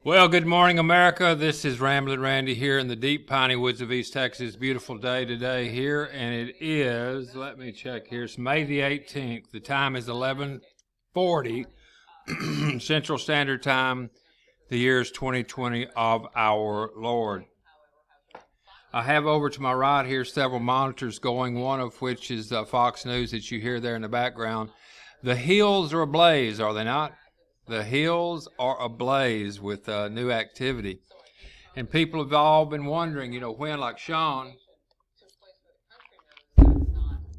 Well, good morning, America. This is Ramblin' Randy here in the deep piney woods of East Texas. Beautiful day today here, and it is, let me check here, it's May the 18th. The time is 11:40 Central Standard Time. The year is 2020 of our Lord. I have over to my right here several monitors going, one of which is Fox News that you hear there in the background. The hills are ablaze, are they not? The hills are ablaze with new activity. And people have all been wondering, when, like Sean,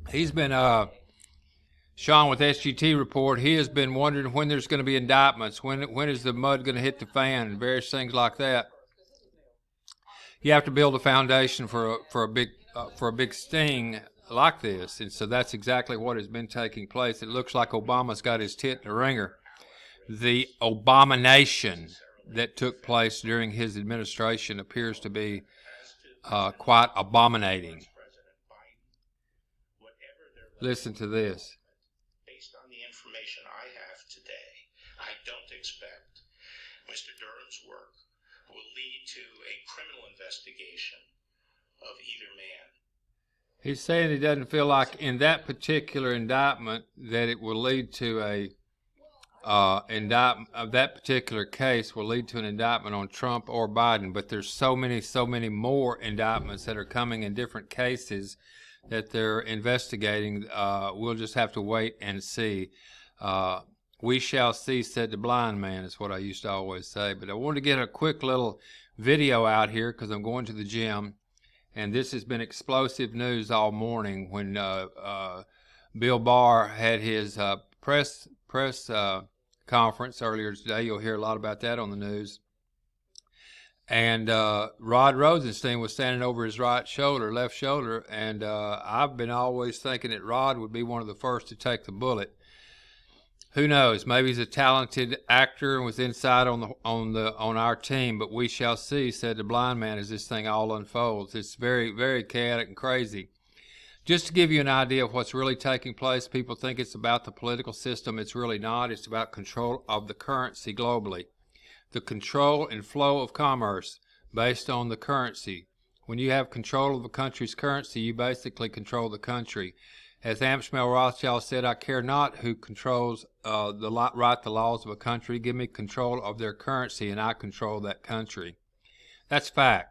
he's been, Sean with SGT Report, he has been wondering when there's going to be indictments, when is the mud going to hit the fan, and various things like that. You have to build a foundation for a big sting like this, and so that's exactly what has been taking place. It looks like Obama's got his tit in the ringer. The abomination that took place during his administration appears to be quite abominating. Listen to this. Based on the information I have today, I don't expect Mr. Durham's work will lead to a criminal investigation of either man. He's saying he doesn't feel like in that particular indictment that it will lead to a indictment of that particular case will lead to an indictment on Trump or Biden, but there's so many more indictments that are coming in different cases that they're investigating. We'll just have to wait and see. We shall see, said the blind man, is what I used to always say. But I wanted to get a quick little video out here because I'm going to the gym, and this has been explosive news all morning when Bill Barr had his press conference earlier today. You'll hear a lot about that on the news. And Rod Rosenstein was standing over his left shoulder, and I've been always thinking that Rod would be one of the first to take the bullet. Who knows? Maybe he's a talented actor and was inside on our team, but we shall see, said the blind man, as this thing all unfolds. It's very, very chaotic and crazy. Just to give you an idea of what's really taking place, people think it's about the political system. It's really not. It's about control of the currency globally. The control and flow of commerce based on the currency. When you have control of a country's currency, you basically control the country. As Amschel Rothschild said, I care not who controls the laws of a country. Give me control of their currency, and I control that country. That's fact.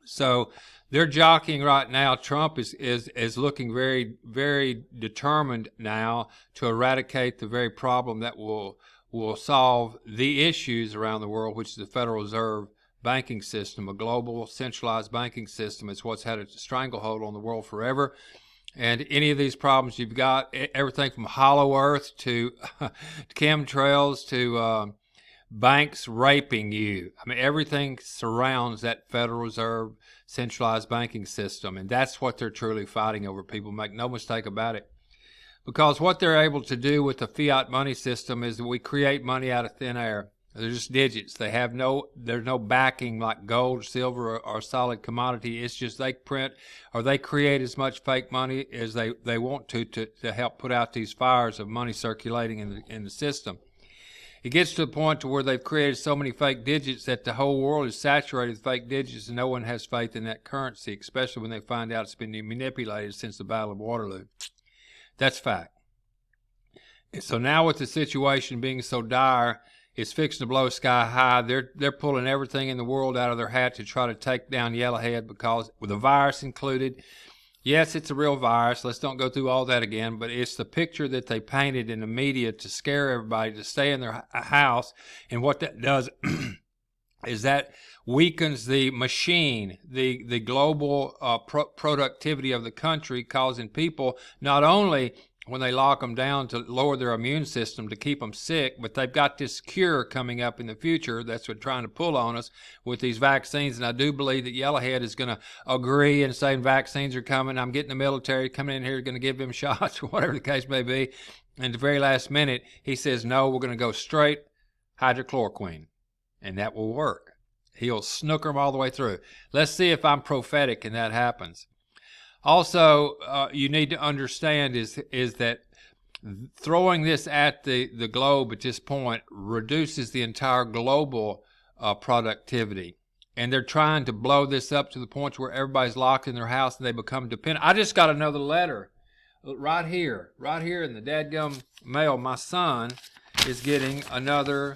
So they're jockeying right now. Trump is looking very, very determined now to eradicate the very problem that will solve the issues around the world, which is the Federal Reserve banking system, a global centralized banking system. It's what's had a stranglehold on the world forever. And any of these problems you've got, everything from hollow earth to chemtrails to banks raping you. I mean, everything surrounds that Federal Reserve centralized banking system, and that's what they're truly fighting over. People, make no mistake about it. Because what they're able to do with the fiat money system is that we create money out of thin air. They're just digits. There's no backing like gold, silver, or solid commodity. It's just they print or they create as much fake money as they want to help put out these fires of money circulating in the system. It gets to the point to where they've created so many fake digits that the whole world is saturated with fake digits, and no one has faith in that currency, especially when they find out it's been manipulated since the Battle of Waterloo. That's fact. And so now with the situation being so dire, it's fixing to blow sky high. They're pulling everything in the world out of their hat to try to take down Yellowhead, because with the virus included, yes, it's a real virus. Let's don't go through all that again, but it's the picture that they painted in the media to scare everybody to stay in their house. And what that does is that weakens the machine, the global productivity of the country, causing people not only when they lock them down to lower their immune system to keep them sick, but they've got this cure coming up in the future that's what trying to pull on us with these vaccines. And I do believe that Yellowhead is going to agree and saying vaccines are coming. I'm getting the military coming in here, going to give them shots or whatever the case may be. And the very last minute, he says, no, we're going to go straight hydrochloroquine, and that will work. He'll snooker them all the way through. Let's see if I'm prophetic and that happens. Also, you need to understand is that throwing this at the globe at this point reduces the entire global productivity. And they're trying to blow this up to the point where everybody's locked in their house and they become dependent. I just got another letter right here in the dadgum mail. My son is getting another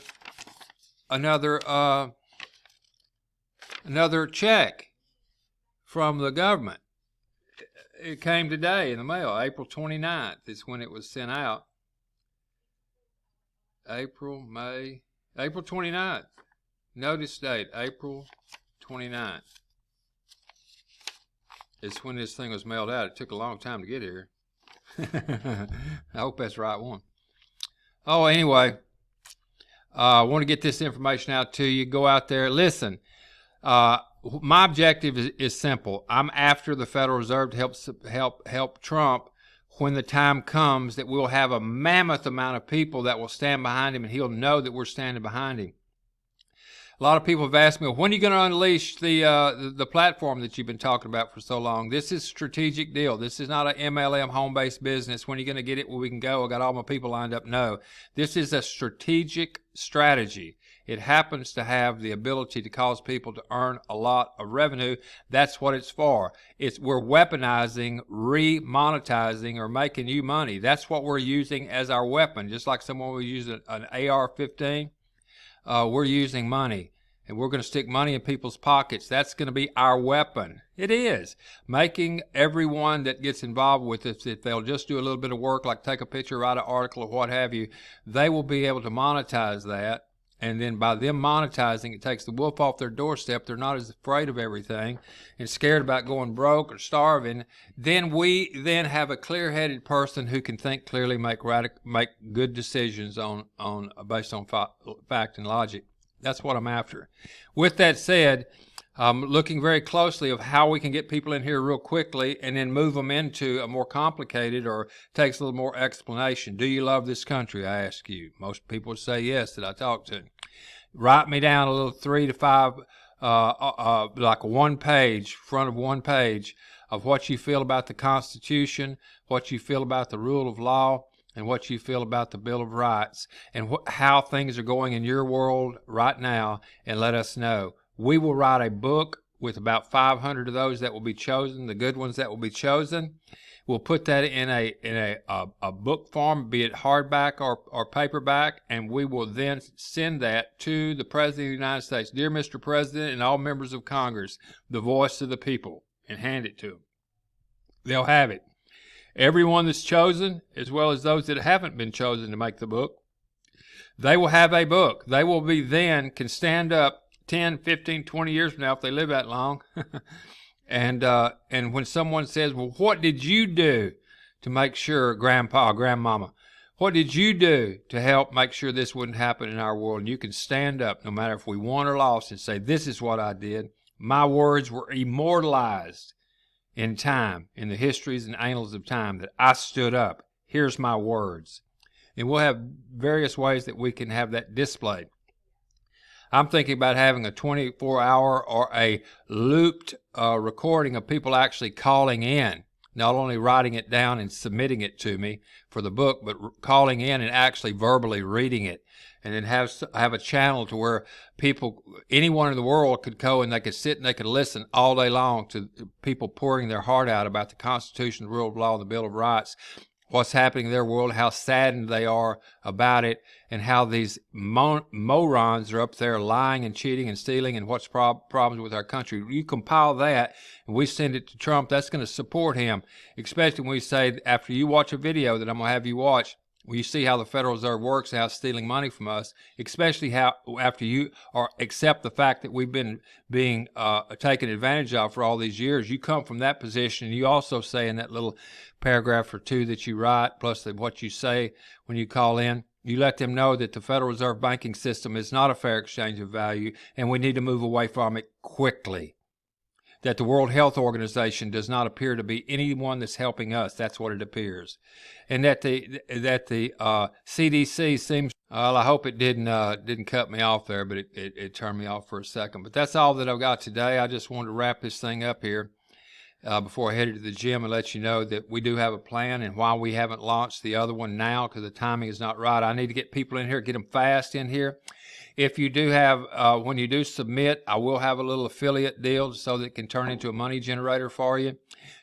check from the government. It came today in the mail. April 29th is when it was sent out. April 29th. Notice date, April 29th. Is when this thing was mailed out. It took a long time to get here. I hope that's the right one. Oh, anyway, I want to get this information out to you. Go out there. Listen, my objective is simple. I'm after the Federal Reserve to help Trump when the time comes that we'll have a mammoth amount of people that will stand behind him, and he'll know that we're standing behind him. A lot of people have asked me, when are you going to unleash the platform that you've been talking about for so long? This is a strategic deal. This is not an MLM home-based business. When are you going to get it where we can go? I got all my people lined up. No. This is a strategic strategy. It happens to have the ability to cause people to earn a lot of revenue. That's what it's for. We're weaponizing, remonetizing, or making you money. That's what we're using as our weapon. Just like someone will use an AR-15, we're using money. And we're going to stick money in people's pockets. That's going to be our weapon. It is. Making everyone that gets involved with this, if they'll just do a little bit of work, like take a picture, write an article, or what have you, they will be able to monetize that. And then by them monetizing, it takes the wolf off their doorstep. They're not as afraid of everything and scared about going broke or starving. Then we have a clear-headed person who can think clearly, make good decisions based on fact and logic. That's what I'm after. With that said, I'm looking very closely of how we can get people in here real quickly and then move them into a more complicated or takes a little more explanation. Do you love this country, I ask you? Most people would say yes that I talk to. Write me down a little 3 to 5, like one page, front of one page, of what you feel about the Constitution, what you feel about the rule of law, and what you feel about the Bill of Rights, and how things are going in your world right now, and let us know. We will write a book with about 500 of those that will be chosen, the good ones that will be chosen. We'll put that in a book form, be it hardback or paperback, and we will then send that to the President of the United States. Dear Mr. President and all members of Congress, the voice of the people, and hand it to them. They'll have it. Everyone that's chosen, as well as those that haven't been chosen to make the book, they will have a book. They will be then, can stand up 10, 15, 20 years from now if they live that long. And when someone says, well, what did you do to make sure, Grandpa, Grandmama, what did you do to help make sure this wouldn't happen in our world? And you can stand up, no matter if we won or lost, and say, this is what I did. My words were immortalized in time, in the histories and annals of time, that I stood up. Here's my words. And we'll have various ways that we can have that displayed. I'm thinking about having a 24-hour or a looped recording of people actually calling in, not only writing it down and submitting it to me for the book, but calling in and actually verbally reading it. And then have a channel to where people, anyone in the world could go and they could sit and they could listen all day long to people pouring their heart out about the Constitution, the rule of law, and the Bill of Rights, what's happening in their world, how saddened they are about it, and how these morons are up there lying and cheating and stealing, and what's problems with our country. You compile that and we send it to Trump, that's going to support him, especially when we say, after you watch a video that I'm going to have you watch, when you see how the Federal Reserve works and how it's stealing money from us, especially how after you accept the fact that we've been being taken advantage of for all these years, you come from that position. And you also say in that little paragraph or two that you write, plus what you say when you call in, you let them know that the Federal Reserve banking system is not a fair exchange of value, and we need to move away from it quickly. That the World Health Organization does not appear to be anyone that's helping us. That's what it appears. And that the CDC seems, well, I hope it didn't cut me off there, but it turned me off for a second. But that's all that I've got today. I just wanted to wrap this thing up here before I headed to the gym and let you know that we do have a plan, and why we haven't launched the other one now, because the timing is not right. I need to get people in here, get them fast in here. If you do have, when you do submit, I will have a little affiliate deal so that it can turn into a money generator for you.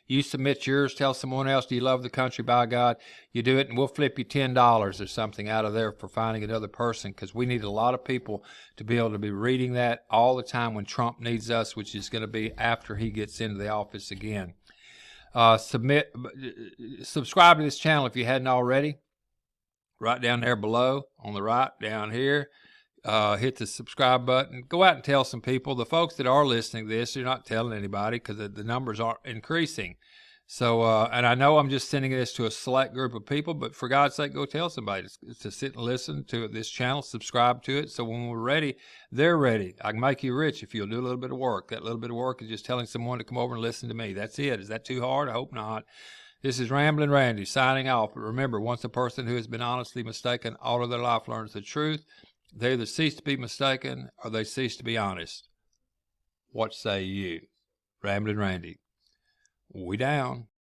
You submit yours, tell someone else, do you love the country, by God? You do it, and we'll flip you $10 or something out of there for finding another person, because we need a lot of people to be able to be reading that all the time when Trump needs us, which is going to be after he gets into the office again. Subscribe to this channel if you hadn't already. Right down there below, on the right, down here. Hit the subscribe button. Go out and tell some people. The folks that are listening to this, you're not telling anybody because the numbers aren't increasing. So, and I know I'm just sending this to a select group of people, but for God's sake, go tell somebody to sit and listen to this channel, subscribe to it. So when we're ready, they're ready. I can make you rich if you'll do a little bit of work. That little bit of work is just telling someone to come over and listen to me. That's it. Is that too hard? I hope not. This is Ramblin' Randy signing off. But remember, once a person who has been honestly mistaken all of their life learns the truth, they either cease to be mistaken or they cease to be honest. What say you? Ramblin' Randy. We down.